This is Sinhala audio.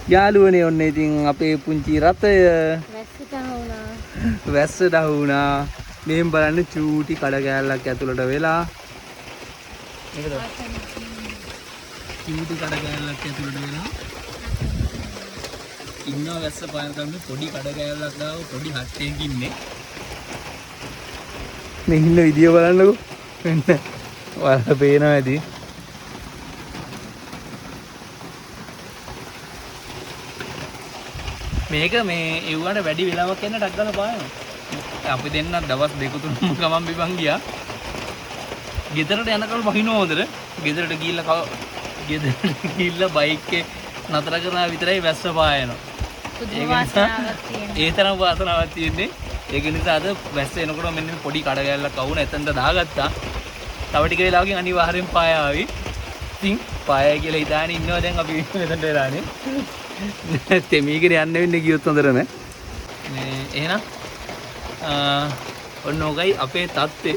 යාළුවනේ ඔන්න ඉතින් අපේ පුංචි රතය වැස්සට වුණා. වැස්සට අහු වුණා. මෙහෙම බලන්න චූටි කඩ කෑල්ලක් ඇතුළට වෙලා. නේද? චූටි කඩ කෑල්ලක් ඇතුළට වෙලා. ඉන්නවා වැස්ස පාන ගන්න පොඩි කඩ කෑල්ලක් දාව පොඩි හට්ටයක ඉන්නේ. මේ ඉන්න විදිය බලන්නකෝ. මෙන්න ඔයාලට පේනවා ඇති. මේක මේ එව්වට වැඩි වෙලාවක් යන ටක් ගාලා පායනවා. අපි දෙන්න දවස් දෙක තුනක් ගමන් බිමන් ගියා. ගෙදරට යනකල් බහිනව හොඳට. ගෙදරට ගිහිල්ලා බයික් එකේ නතර කරනවා විතරයි වැස්ස පායනවා. ඒ තරම් වාසනාවක් තියෙන්නේ. ඒක නිසා අද වැස්ස එනකොට මෙන්න පොඩි කඩ ගැල්ලක් අවුන එතනට දාගත්තා. තව ටික වෙලාවකින් අනිවාර්යෙන් පායාවි. ඉතින් පායයි කියලා හිතාගෙන ඉන්නවා දැන් අපි මෙතනට එලානේ. තෙමීගෙන යන්න වෙන්නේ ගියොත් හොඳට නෑ. මේ එහෙනම් ඔන්න ඔකයි අපේ තත්ත්වය.